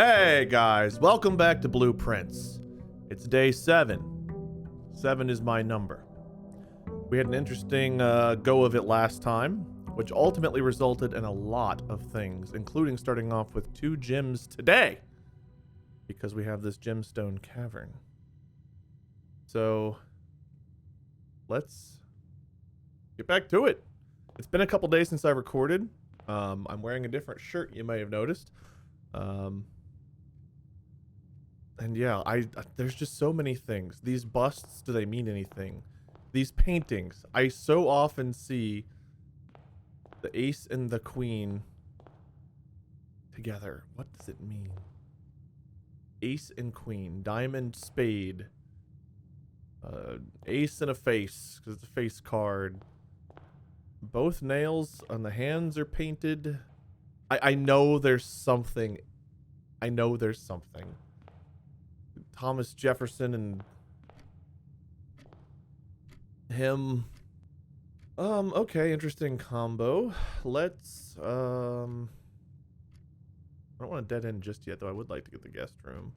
Hey guys, welcome back to Blueprints. It's day 7. 7 is my number. We had an interesting go of it last time, which ultimately resulted in a lot of things, including starting off with 2 gems today, because we have this gemstone cavern. So let's get back to it. It's been a couple days since I recorded. I'm wearing a different shirt, you may have noticed. And yeah, there's just so many things. These busts, do they mean anything? These paintings, I so often see the ace and the queen together. What does it mean? Ace and queen, diamond, spade, ace and a face, because it's a face card. Both nails on the hands are painted. I know there's something. I know there's something. Thomas Jefferson and him. Okay, interesting combo. Let's, I don't want a dead end just yet, though. I would like to get the guest room.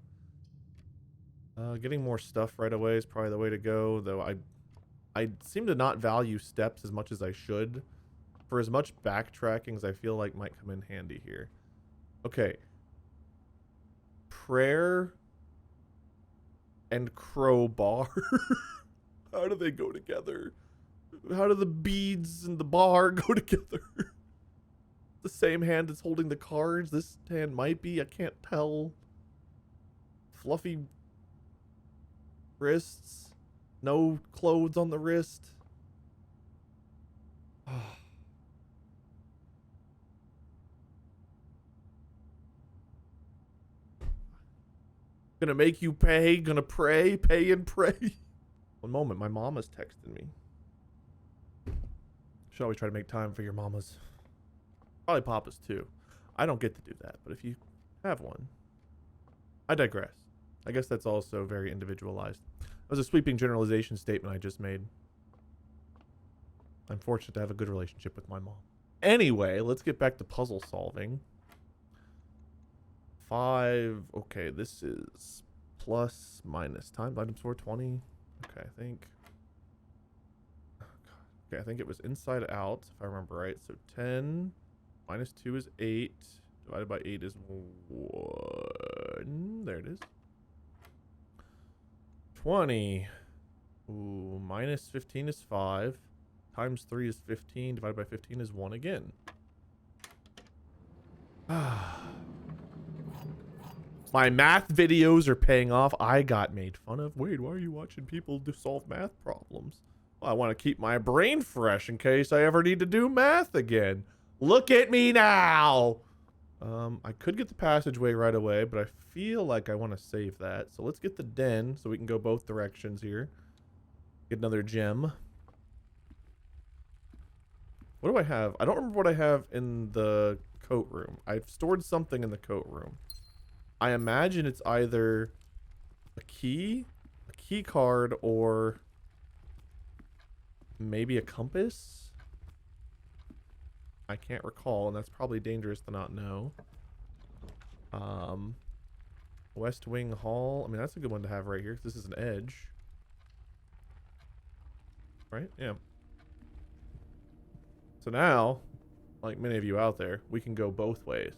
Getting more stuff right away is probably the way to go, though I seem to not value steps as much as I should. For as much backtracking as I feel like might come in handy here. Okay. Prayer and crowbar. How do they go together? How do the beads and the bar go together? The same hand that's holding the cards. This hand might be. I can't tell. Fluffy wrists. No clothes on the wrist. Gonna make you pay. Gonna pray. Pay and pray. One moment. My mama's texting me. Should always try to make time for your mamas. Probably papa's too. I don't get to do that, but if you have one. I digress. I guess that's also very individualized. That was a sweeping generalization statement I just made. I'm fortunate to have a good relationship with my mom. Anyway, let's get back to puzzle solving. 5. Okay, this is plus minus times items for 20. Okay, I think. Oh, God. Okay, I think it was inside out, if I remember right. So 10 minus 2 is 8. Divided by 8 is 1. There it is. 20. Ooh, minus 15 is 5. Times 3 is 15. Divided by 15 is 1 again. My math videos are paying off. I got made fun of. Wait, why are you watching people solve math problems? Well, I want to keep my brain fresh in case I ever need to do math again. Look at me now. I could get the passageway right away, but I feel like I want to save that. So let's get the den so we can go both directions here. Get another gem. What do I have? I don't remember what I have in the coat room. I've stored something in the coat room. I imagine it's either a key card, or maybe a compass. I can't recall, and that's probably dangerous to not know. West Wing Hall. I mean, that's a good one to have right here. This is an edge. Right? Yeah. So now, like many of you out there, we can go both ways.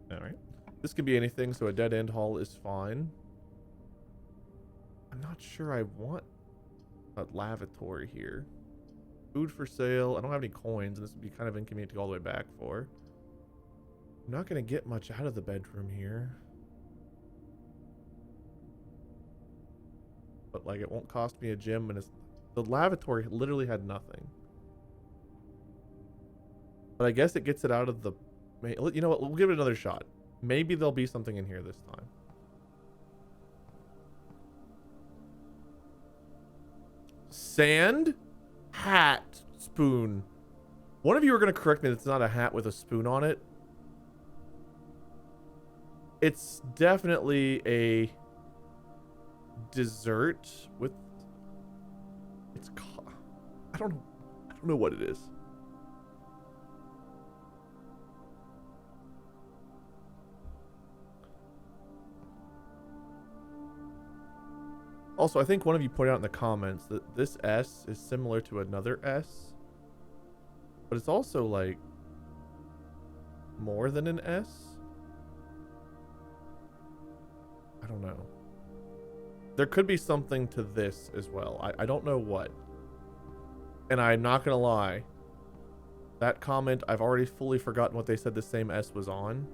Alright. This can be anything, so a dead end hall is fine. I'm not sure I want a lavatory here. Food for sale. I don't have any coins, and this would be kind of inconvenient to go all the way back for. I'm not going to get much out of the bedroom here. But, like, it won't cost me a gem, and the lavatory literally had nothing. But I guess it gets it out of the... You know what? We'll give it another shot. Maybe there'll be something in here this time. Sand? Hat. Spoon. One of you are going to correct me that it's not a hat with a spoon on it. It's definitely a dessert with... I don't know what it is. Also, I think one of you pointed out in the comments that this S is similar to another S, but it's also like more than an S. I don't know. There could be something to this as well. I don't know what. And I'm not gonna lie, that comment, I've already fully forgotten what they said the same S was on,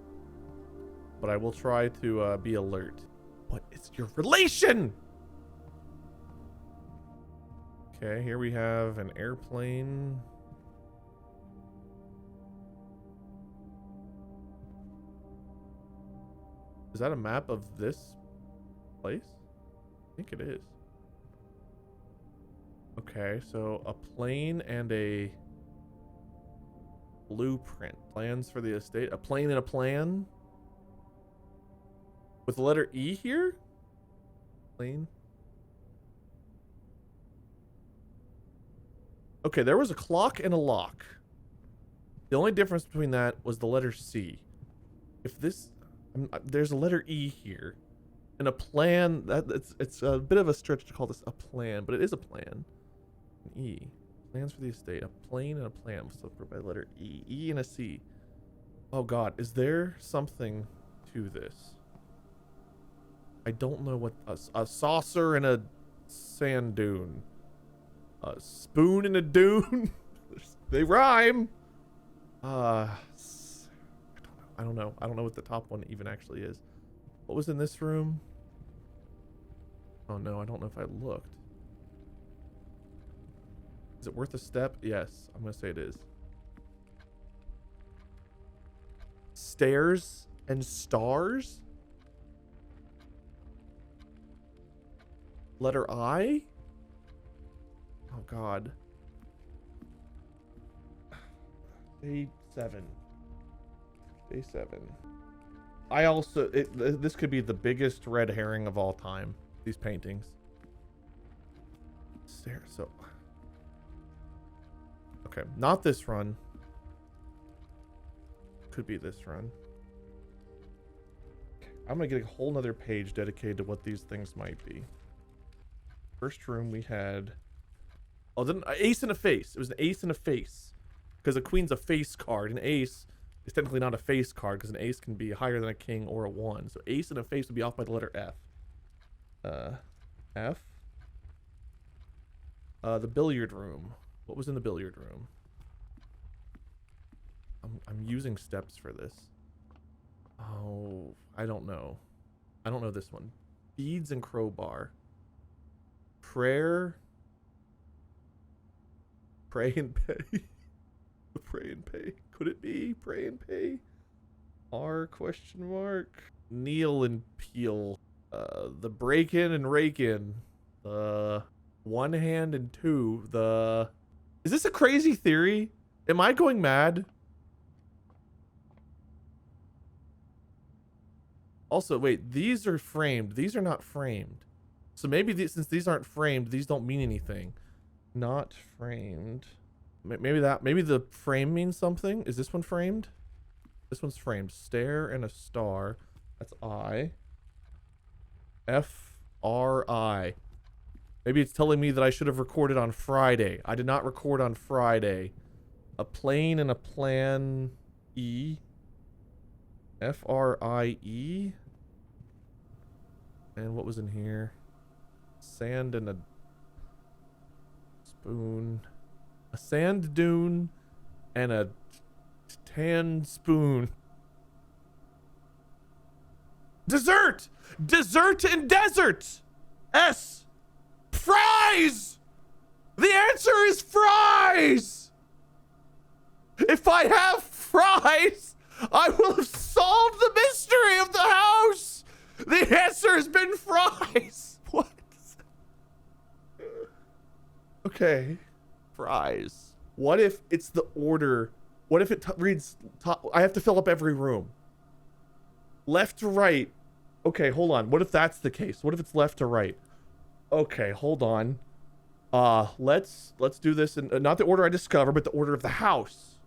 but I will try to be alert. What is your relation? Okay, here we have an airplane. Is that a map of this place? I think it is. Okay, so a plane and a blueprint. Plans for the estate. A plane and a plan? With the letter E here? Plane. Okay, there was a clock and a lock. The only difference between that was the letter C. If this... there's a letter E here. And a plan... it's a bit of a stretch to call this a plan, but it is a plan. An E. Plans for the estate. A plane and a plan. So by the letter E. E and a C. Oh god, is there something to this? I don't know what... a saucer and a sand dune. A spoon and a dune. They rhyme. I don't know. I don't know what the top one even actually is. What was in this room? Oh no, I don't know if I looked. Is it worth a step? Yes, I'm gonna say it is. Stairs and stars? Letter I? Oh god. Day 7. Day 7. I also... this could be the biggest red herring of all time. These paintings. So... okay, not this run. Could be this run. I'm gonna get a whole nother page dedicated to what these things might be. First room we had... oh, then an ace and a face. It was an ace and a face. Because a queen's a face card. An ace is technically not a face card because an ace can be higher than a king or a 1. So ace and a face would be off by the letter F. F. The billiard room. What was in the billiard room? I'm using steps for this. Oh, I don't know. I don't know this one. Beads and crowbar. Prayer. Pray and pay. Pray and pay. Could it be pray and pay? R question mark. Kneel and peel. The break in and rake in. The one hand and two. The... is this a crazy theory? Am I going mad? Also, wait, these are framed. These are not framed. So maybe these, since these aren't framed, these don't mean anything. Not framed. Maybe the frame means something. Is this one framed? This one's framed. Stare and a star. That's I. F-R-I. Maybe it's telling me that I should have recorded on Friday. I did not record on Friday. A plane and a plan. E. F-R-I-E. And what was in here? Sand and a spoon. A sand dune and a tan spoon. Dessert! Dessert and desert! S! Fries! The answer is fries! If I have fries, I will have solved the mystery of the house! The answer has been fries! What? Okay. Fries. What if it's the order? What if it reads top? I have to fill up every room. Left to right. Okay, hold on. What if that's the case? What if it's left to right? Okay, hold on. Let's do this in not the order I discover, but the order of the house.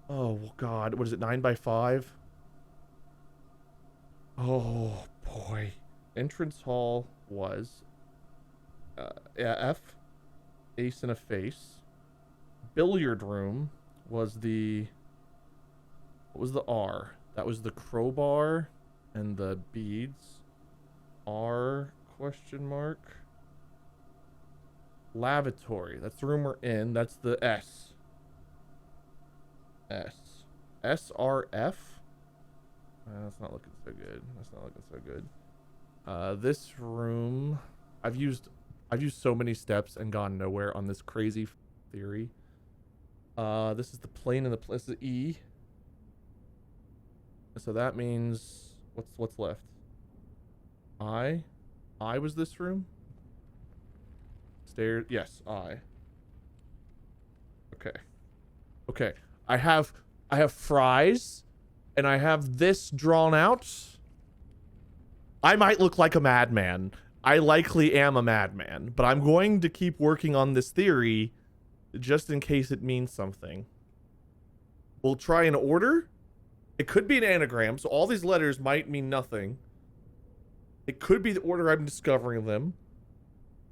Oh god, what is it? 9 by 5? Oh boy. Entrance hall. was F, ace and a face. Billiard room was the, what was the R? That was the crowbar and the beads. R question mark. Lavatory, that's the room we're in. That's the S. S. SRF. That's not looking so good. That's not looking so good. This room, I've used so many steps and gone nowhere on this crazy theory. This is the plane and this is E. So that means what's left? I was this room. Stairs. Yes, I. Okay. I have fries, and I have this drawn out. I might look like a madman. I likely am a madman, but I'm going to keep working on this theory just in case it means something. We'll try an order. It could be an anagram, so all these letters might mean nothing. It could be the order I'm discovering them.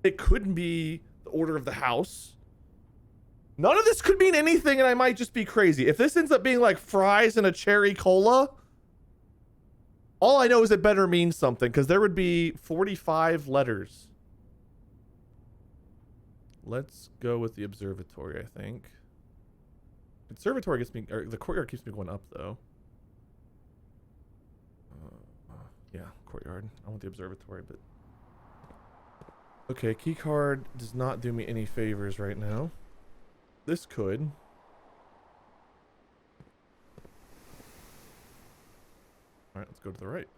It couldn't be the order of the house. None of this could mean anything, and I might just be crazy. If this ends up being like fries and a cherry cola, all I know is it better mean something, because there would be 45 letters. Let's go with the observatory, I think. Observatory gets me, or the courtyard keeps me going up, though. Yeah, courtyard. I want the observatory, but... Okay, key card does not do me any favors right now. This could. Alright, let's go to the right.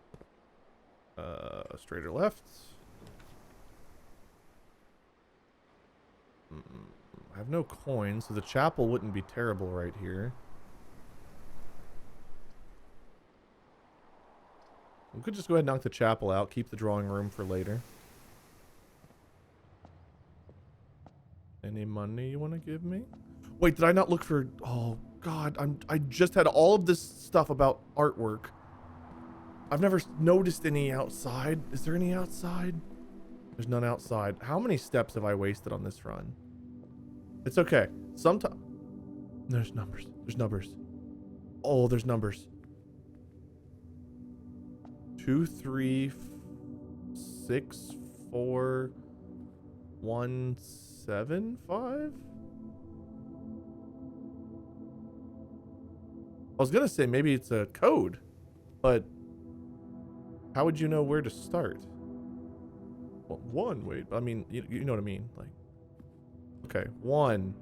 Straight or left? I have no coins, so the chapel wouldn't be terrible right here. We could just go ahead and knock the chapel out, keep the drawing room for later. Any money you want to give me? Wait, did I not look for... Oh, God. I just had all of this stuff about artwork. I've never noticed any outside. Is there any outside? There's none outside. How many steps have I wasted on this run? It's okay. Sometimes... There's numbers. There's numbers. Oh, there's numbers. 2, 3, 6, 4, 1, 7, 5? I was gonna say maybe it's a code, but how would you know where to start? Well, 1, wait, I mean, you know what I mean, like, okay, 1,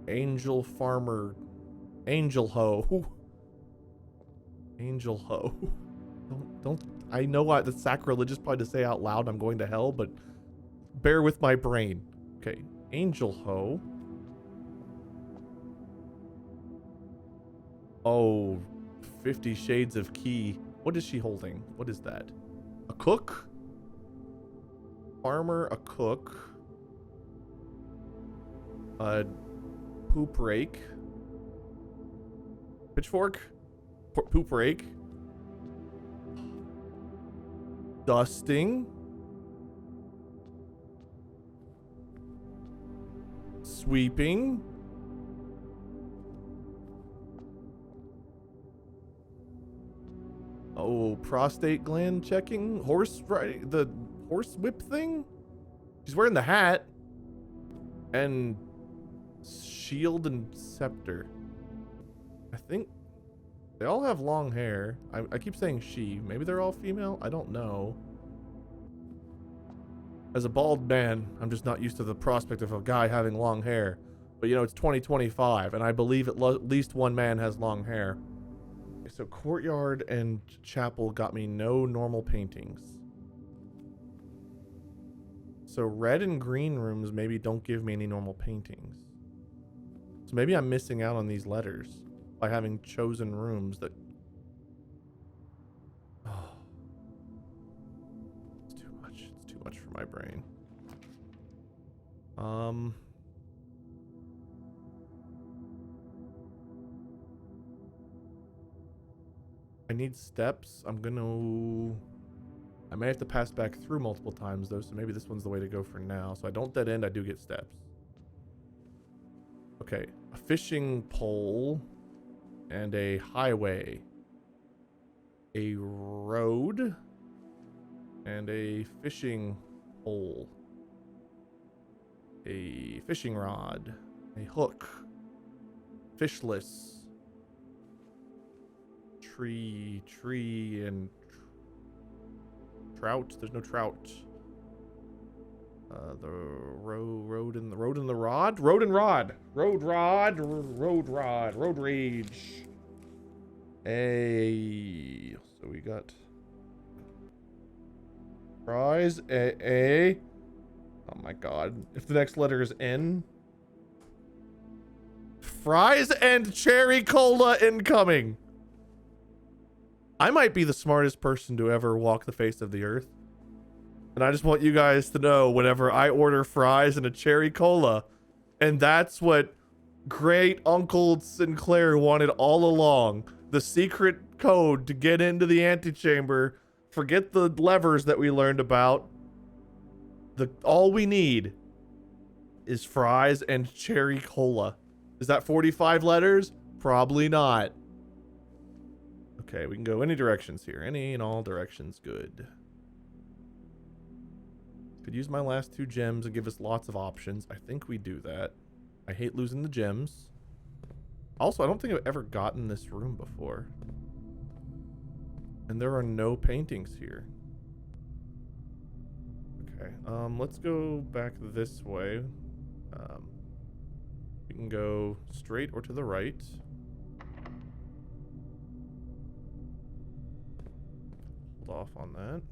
angel farmer, angel hoe, angel hoe, don't, I know that's sacrilegious probably to say out loud, I'm going to hell, but bear with my brain. Okay, angel hoe. Oh, 50 Shades of Key. What is she holding? What is that? A cook? Farmer, a cook. A poop rake. Pitchfork? Poop rake. Dusting. Sweeping. Oh, prostate gland checking? Horse riding? The horse whip thing? She's wearing the hat. And shield and scepter. I think they all have long hair. I keep saying she. Maybe they're all female? I don't know. As a bald man, I'm just not used to the prospect of a guy having long hair. But you know, it's 2025, and I believe at least one man has long hair. So courtyard and chapel got me no normal paintings. So red and green rooms maybe don't give me any normal paintings. So maybe I'm missing out on these letters by having chosen rooms that... Oh. It's too much. It's too much for my brain. I need steps. I'm gonna... I may have to pass back through multiple times though, so maybe this one's the way to go for now. So I don't dead end, I do get steps. Okay, a fishing pole and a highway. A road and a fishing pole. A fishing rod. A hook. Fishless. Tree and trout. There's no trout. The road and the rod. Road rage. A. So we got fries. A. Oh my god. If the next letter is N. Fries and cherry cola incoming. I might be the smartest person to ever walk the face of the earth. And I just want you guys to know whenever I order fries and a cherry cola, and that's what great Uncle Sinclair wanted all along. The secret code to get into the antechamber. Forget the levers that we learned about. All we need is fries and cherry cola. Is that 45 letters? Probably not. Okay, we can go any directions here. Any and all directions, good. Could use my last 2 gems and give us lots of options. I think we do that. I hate losing the gems. Also, I don't think I've ever gotten this room before. And there are no paintings here. Okay, let's go back this way. We can go straight or to the right. Hold off on that.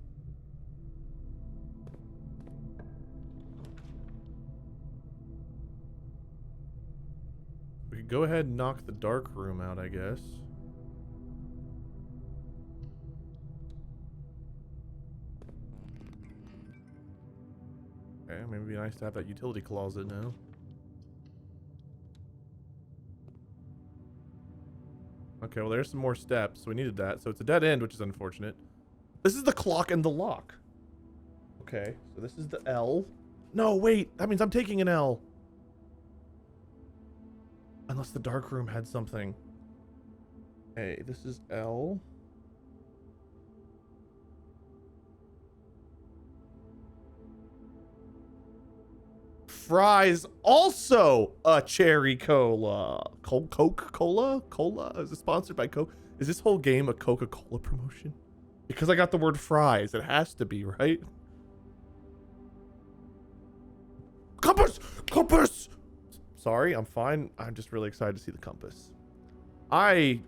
We could go ahead and knock the dark room out, I guess. Okay, maybe it'd be nice to have that utility closet now. Okay, well there's some more steps, so we needed that. So it's a dead end, which is unfortunate. This is the clock and the lock. Okay, so this is the L. No, wait, that means I'm taking an L. Unless the dark room had something. Hey, this is L. Fries, also a cherry cola. Coca-Cola? Cola? Is it sponsored by Coke? Is this whole game a Coca-Cola promotion? Because I got the word fries. It has to be, right? Compass! Compass! Sorry, I'm fine. I'm just really excited to see the compass. I'm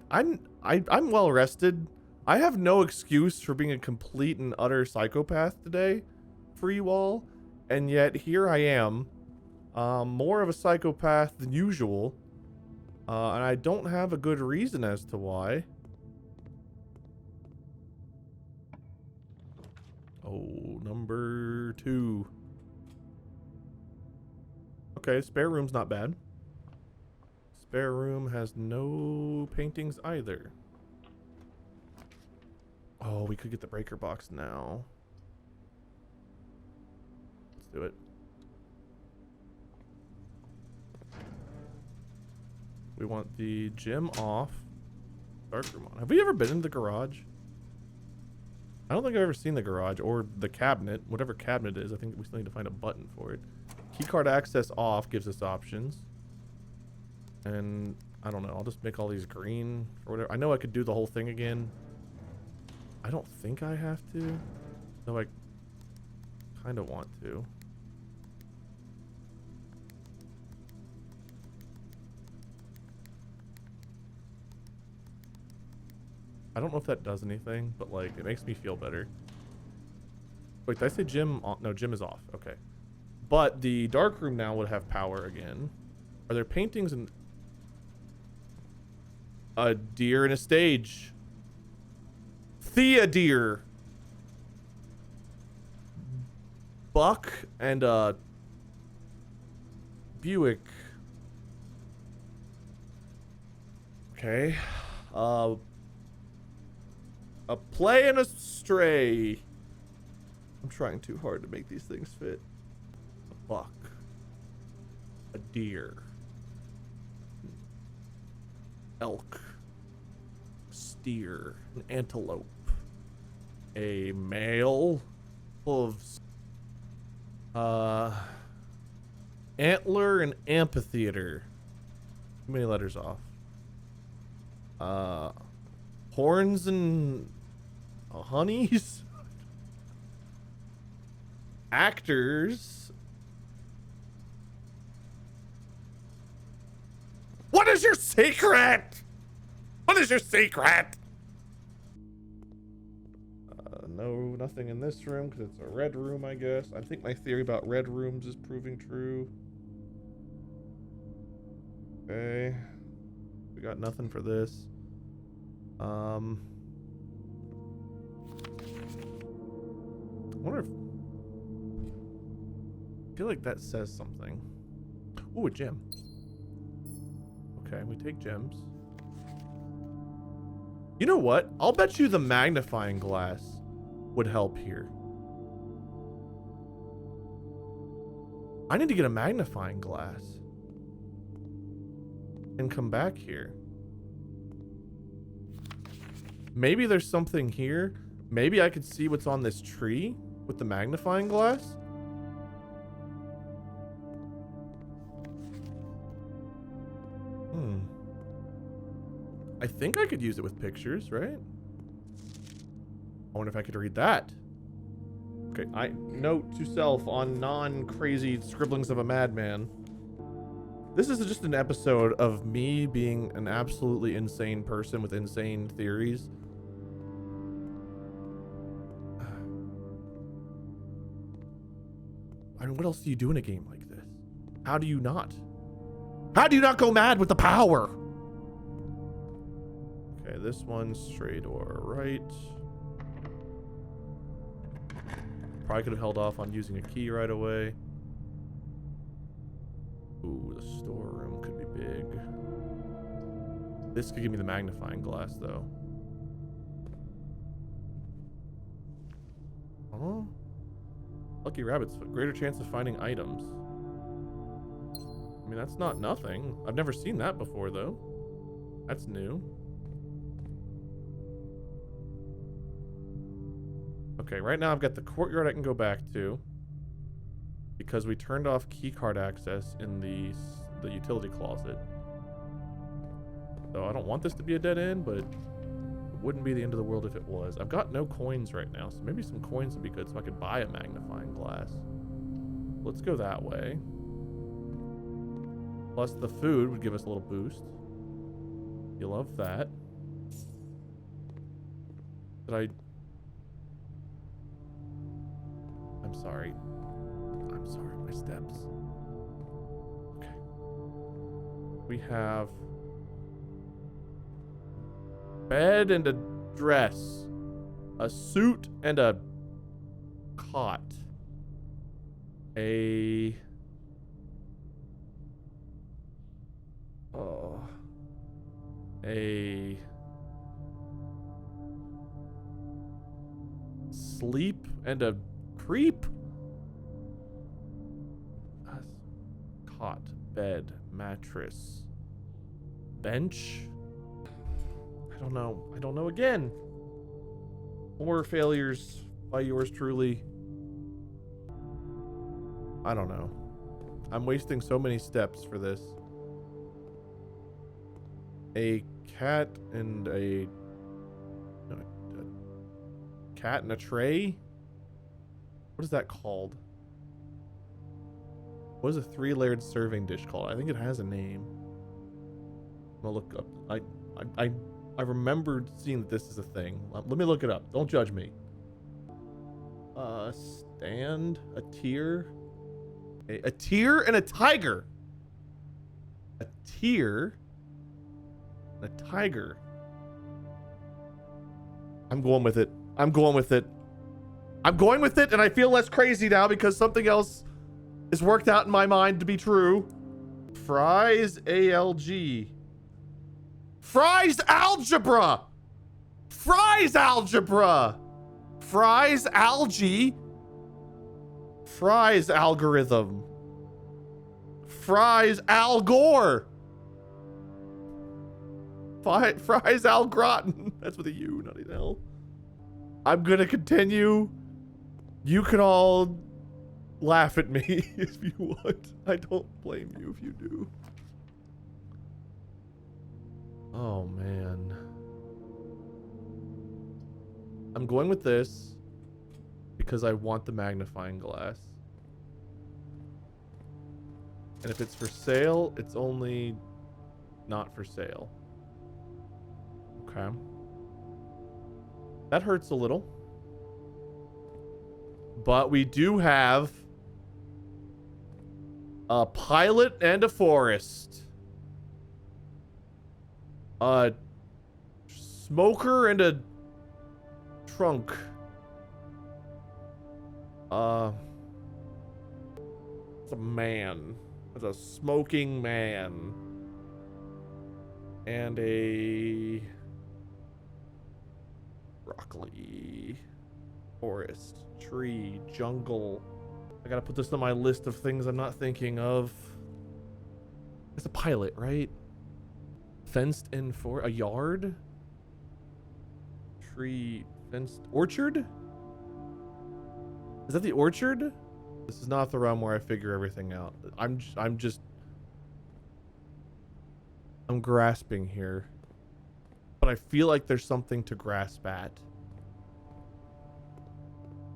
well rested. I have no excuse for being a complete and utter psychopath today for you all. And yet here I am, more of a psychopath than usual. And I don't have a good reason as to why. Oh, number 2. Okay, spare room's not bad. Spare room has no paintings either. Oh, we could get the breaker box now. Let's do it. We want the gym off. Dark room on. Have we ever been in the garage? I don't think I've ever seen the garage or the cabinet. Whatever cabinet it is, I think we still need to find a button for it. Keycard access off gives us options. And I don't know. I'll just make all these green or whatever. I know I could do the whole thing again. I don't think I have to. Though I kind of want to. I don't know if that does anything, but like it makes me feel better. Wait, did I say gym on? No, gym is off. Okay. But the dark room now would have power again. Are there paintings and a deer in a stage? Thea deer. Buck and a Buick. Okay. A play and a stray. I'm trying too hard to make these things fit. A buck. A deer. Elk. Steer. An antelope. A male. Hooves. Antler and amphitheater. Too many letters off. Horns and honeys. Actors. What is your secret? What is your secret? No, nothing in this room because it's a red room, I guess. I think my theory about red rooms is proving true. Okay. We got nothing for this. I wonder if... I feel like that says something. Ooh, a gem. Okay, we take gems. You know what? I'll bet you the magnifying glass would help here. I need to get a magnifying glass and come back here. Maybe there's something here. Maybe I could see what's on this tree with the magnifying glass. I think I could use it with pictures, right? I wonder if I could read that. Okay, note to self on non-crazy scribblings of a madman. This is just an episode of me being an absolutely insane person with insane theories. I mean, what else do you do in a game like this? How do you not? How do you not go mad with the power? Okay, this one's straight or right. Probably could have held off on using a key right away. Ooh, the storeroom could be big. This could give me the magnifying glass, though. Huh? Lucky rabbits, greater chance of finding items. I mean, that's not nothing. I've never seen that before, though. That's new. Okay, right now I've got the courtyard I can go back to because we turned off keycard access in the utility closet. So I don't want this to be a dead end, but it wouldn't be the end of the world if it was. I've got no coins right now, so maybe some coins would be good so I could buy a magnifying glass. Let's go that way. Plus the food would give us a little boost. You love that. I'm sorry. I'm sorry, my steps. Okay. We have bed and a dress, a suit and a cot, a sleep and a creep. Cot, bed, mattress, bench. I don't know. I don't know again. More failures by yours truly. I don't know. I'm wasting so many steps for this. A cat and a cat in a tray? What is that called? What is a 3-layered serving dish called? I think it has a name. I'm gonna look up. I remembered seeing that this is a thing. Let me look it up. Don't judge me. Stand, a tier, a tier and a tiger. A tier and a tiger. I'm going with it. I'm going with it. I'm going with it, and I feel less crazy now because something else is worked out in my mind to be true. Fry's ALG. Fry's algebra. Fry's algebra. Fry's algae. Fry's algorithm. Fry's Al Gore. Fry's Al Groton. That's with a U, not an L. I'm gonna continue. You can all laugh at me if you want. I don't blame you if you do. Oh, man. I'm going with this because I want the magnifying glass. And if it's for sale, it's only not for sale. Okay. That hurts a little. But we do have a pilot and a forest. A smoker and a trunk. It's a man. It's a smoking man. And a broccoli. Forest. Tree. Jungle. I gotta put this on my list of things I'm not thinking of. It's a pilot, right? Fenced in for a yard? Tree. Fenced. Orchard? Is that the orchard? This is not the realm where I figure everything out. I'm grasping here. But I feel like there's something to grasp at.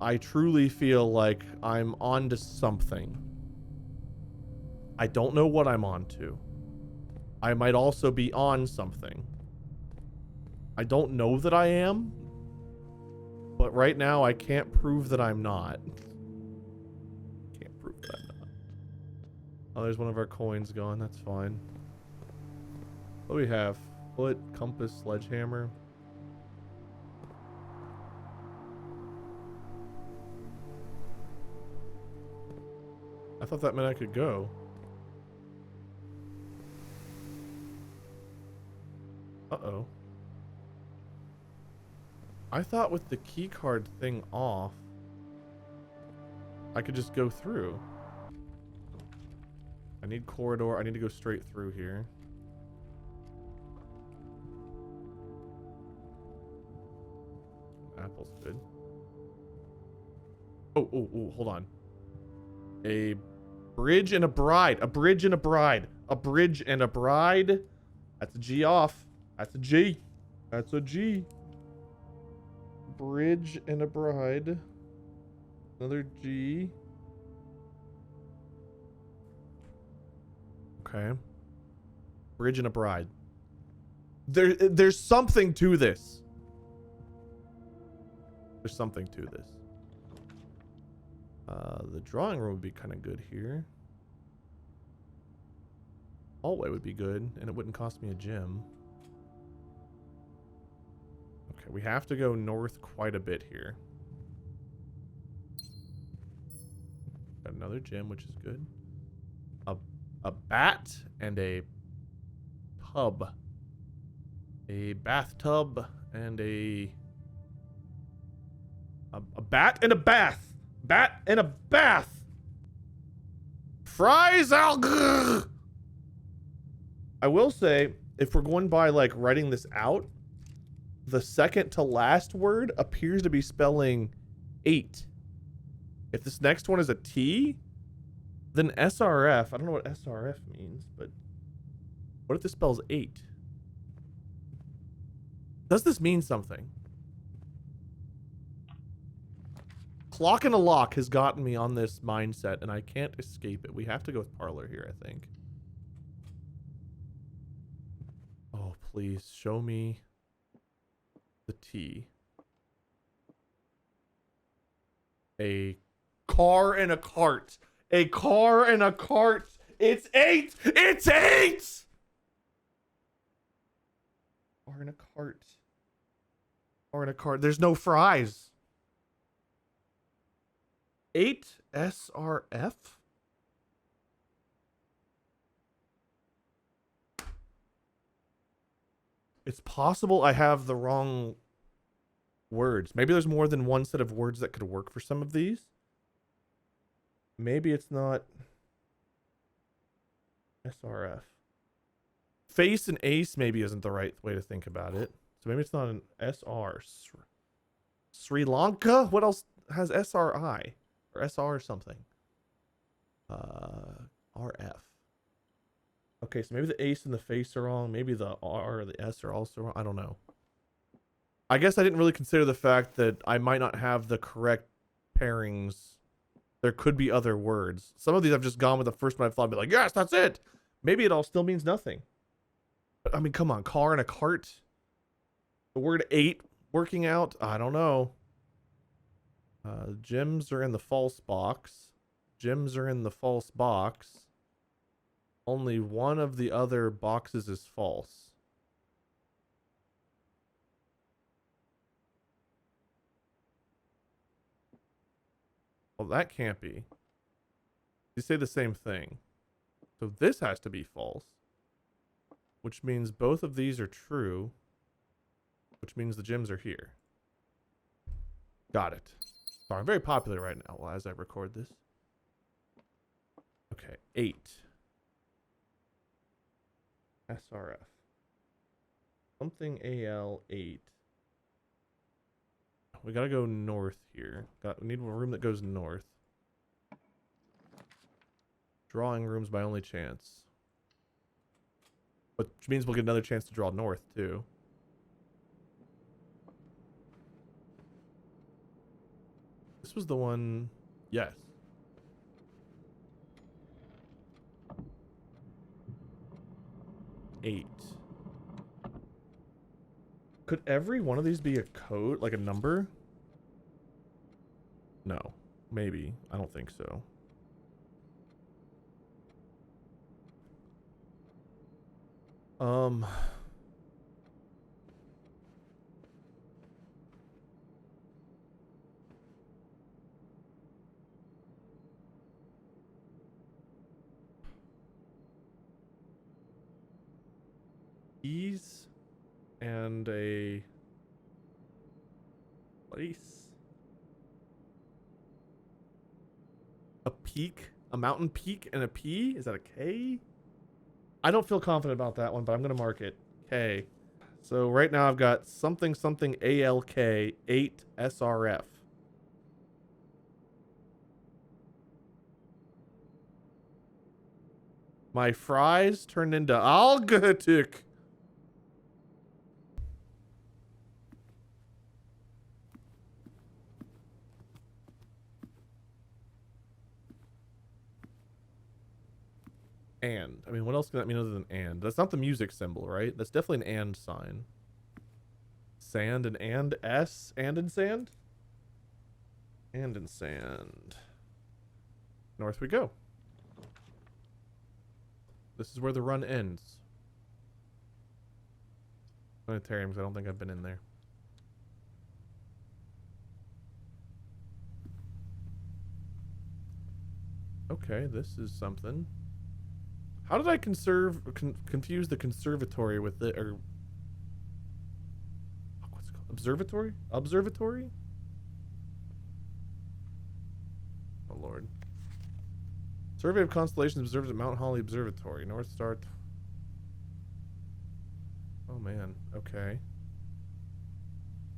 I truly feel like I'm onto something. I don't know what I'm onto. I might also be on something. I don't know that I am. But right now I can't prove that I'm not. Can't prove that I'm not. Oh, there's one of our coins gone. That's fine. What do we have? Foot, compass, sledgehammer. I thought that meant I could go. Uh-oh. I thought with the key card thing off, I could just go through. I need corridor. I need to go straight through here. Apple's good. Oh, hold on. A bridge and a bride. A bridge and a bride. A bridge and a bride. That's a G off. That's a G. That's a G. Bridge and a bride. Another G. Okay. Bridge and a bride. There's something to this. There's something to this. The drawing room would be kind of good here. Hallway would be good, and it wouldn't cost me a gem. Okay, we have to go north quite a bit here. Got another gem, which is good. A bat and a tub. A bathtub and a bat and a bath. Bat and a bath. Fries out. I will say, if we're going by like writing this out, the second to last word appears to be spelling 8. If this next one is a T, then SRF. I don't know what SRF means, but what if this spells 8? Does this mean something? Clock and a lock has gotten me on this mindset, and I can't escape it. We have to go with parlor here, I think. Oh, please show me the T. A car and a cart. A car and a cart. It's 8. It's 8. Car and a cart. Car and a cart. There's no fries. 8 SRF? It's possible I have the wrong words. Maybe there's more than one set of words that could work for some of these. Maybe it's not SRF. Face and ace maybe isn't the right way to think about it. So maybe it's not an SR. Sri Lanka? What else has SRI? Or SR or something? RF. Okay, so maybe the ace and the face are wrong. Maybe the R or the S are also wrong. I don't know. I guess I didn't really consider the fact that I might not have the correct pairings. There could be other words. Some of these I've just gone with the first one I thought, I'd be like, yes, that's it. Maybe it all still means nothing. But I mean, come on, car and a cart. The word 8 working out. I don't know. Gems are in the false box. Gems are in the false box. Only one of the other boxes is false. Well, that can't be. You say the same thing. So this has to be false. Which means both of these are true. Which means the gems are here. Got it. Sorry, I'm very popular right now as I record this. Okay, 8. SRF. Something AL 8. We gotta go north here. We need a room that goes north. Drawing room's my only chance. Which means we'll get another chance to draw north too. This was the one. Yes. Eight. Could every one of these be a code, like a number? No. Maybe. I don't think so. Ease and a place. A peak, a mountain peak and a P? Is that a K? I don't feel confident about that one, but I'm going to mark it K. So right now I've got something ALK 8 SRF. My fries turned into Algatik. And. I mean, what else can that mean other than and? That's not the music symbol, right? That's definitely an and sign. Sand and S. And in sand? And in sand. North we go. This is where the run ends. Planetariums, I don't think I've been in there. Okay, this is something. How did I confuse the conservatory with the, or what's it called? Observatory? Observatory? Oh Lord. Survey of constellations observed at Mount Holly Observatory. North Star. Oh man. Okay.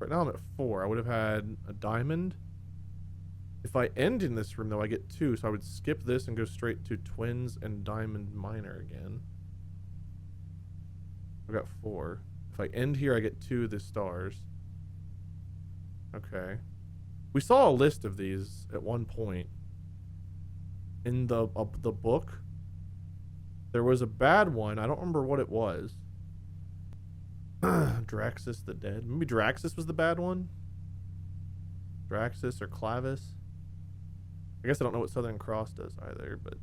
Right now I'm at 4. I would have had a diamond. If I end in this room, though, I get 2, so I would skip this and go straight to twins and diamond minor again. I got 4. If I end here, I get 2 of the stars. Okay. We saw a list of these at one point. In the book. There was a bad one. I don't remember what it was. Draxus the Dead. Maybe Draxus was the bad one? Draxus or Clavis? I guess I don't know what Southern Cross does either, but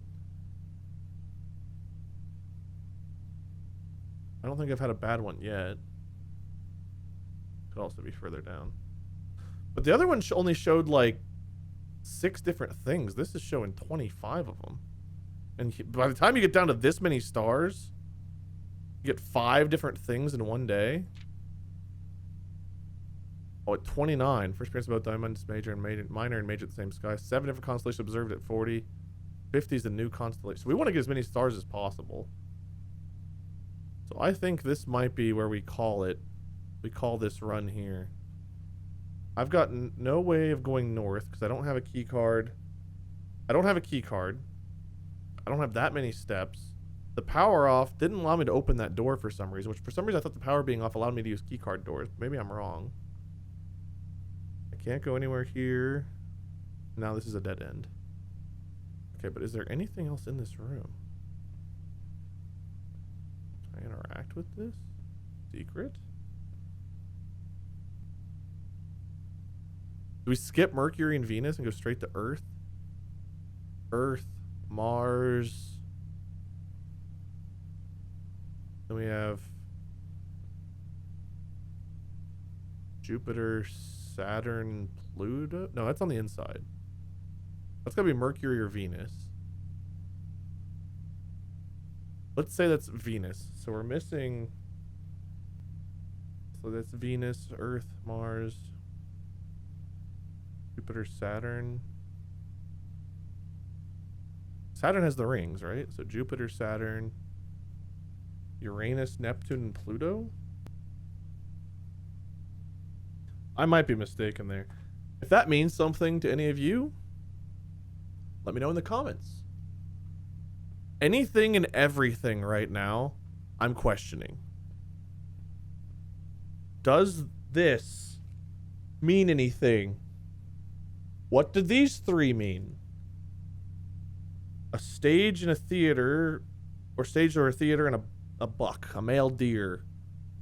I don't think I've had a bad one yet. Could also be further down. But the other one only showed like 6 different things. This is showing 25 of them. And by the time you get down to this many stars, you get 5 different things in one day. Oh, at 29. First appearance about diamonds, major and minor and major at the same sky. 7 different constellations observed at 40. 50 is the new constellation. So we want to get as many stars as possible. So I think this might be where we call it. We call this run here. I've got no way of going north because I don't have a key card. I don't have a key card. I don't have that many steps. The power off didn't allow me to open that door for some reason, which for some reason I thought the power being off allowed me to use key card doors. Maybe I'm wrong. I can't go anywhere here. Now this is a dead end. Okay, but is there anything else in this room? Can I interact with this? Secret? Do we skip Mercury and Venus and go straight to Earth? Earth, Mars. Then we have Jupiter, Saturn, Pluto. No, that's on the inside. That's gotta be Mercury or Venus. Let's say that's Venus. So we're missing. So that's Venus, Earth, Mars, Jupiter, Saturn. Saturn has the rings, right? So Jupiter, Saturn, Uranus, Neptune, and Pluto. I might be mistaken there. If that means something to any of you, let me know in the comments. Anything and everything right now, I'm questioning. Does this mean anything? What do these three mean? A stage and a theater, or stage or a theater and a buck, a male deer.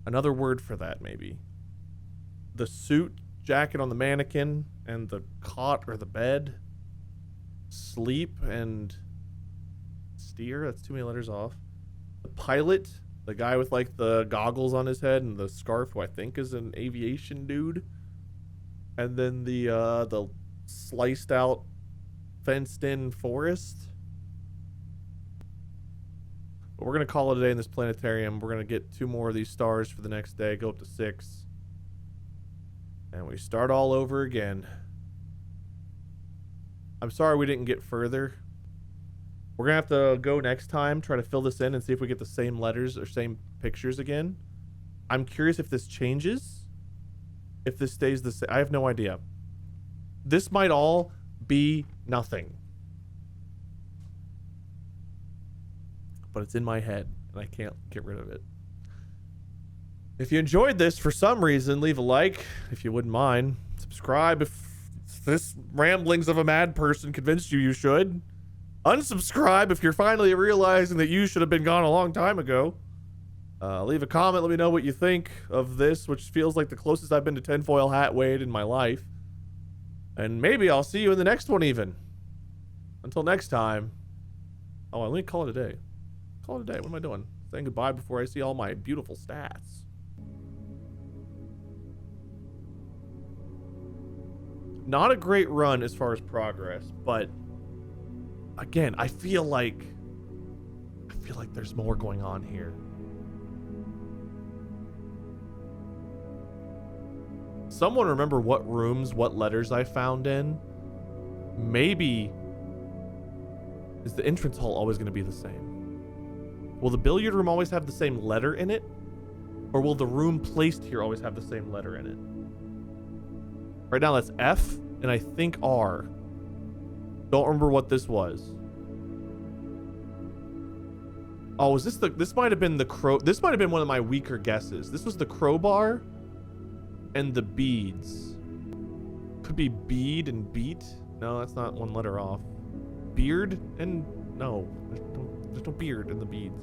Another word for that, maybe. The suit jacket on the mannequin and the cot or the bed. Sleep and steer, that's too many letters off. The pilot, the guy with like the goggles on his head and the scarf, who I think is an aviation dude. And then the sliced out fenced in forest. But we're gonna call it a day in this planetarium. We're gonna get 2 more of these stars for the next day, go up to 6. And we start all over again. I'm sorry we didn't get further. We're gonna have to go next time, try to fill this in and see if we get the same letters or same pictures again. I'm curious if this changes. If this stays the same. I have no idea. This might all be nothing. But it's in my head and I can't get rid of it. If you enjoyed this for some reason, leave a like if you wouldn't mind. Subscribe if this ramblings of a mad person convinced you should. Unsubscribe if you're finally realizing that you should have been gone a long time ago. Leave a comment, let me know what you think of this, which feels like the closest I've been to tinfoil hat Wade in my life. And maybe I'll see you in the next one even. Until next time. Oh, let me call it a day. Call it a day. What am I doing? Saying goodbye before I see all my beautiful stats. Not a great run as far as progress, but again, I feel like there's more going on here. Someone remember what rooms, what letters I found in? Maybe is the entrance hall always going to be the same? Will the billiard room always have the same letter in it? Or will the room placed here always have the same letter in it? Right now that's F and I think R. Don't remember what this was. Oh, is this might have been the crow. This might have been one of my weaker guesses. This was the crowbar and the beads. Could be bead and beat. No, that's not one letter off. Beard and no, there's no beard in the beads.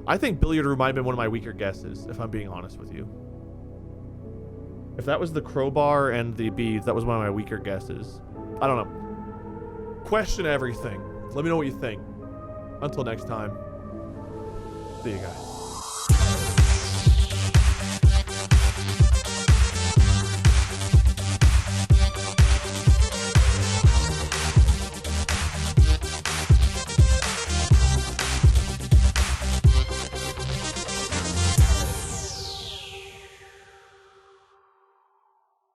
I think billiard room might have been one of my weaker guesses, if I'm being honest with you. If that was the crowbar and the beads, that was one of my weaker guesses. I don't know. Question everything. Let me know what you think. Until next time. See you guys.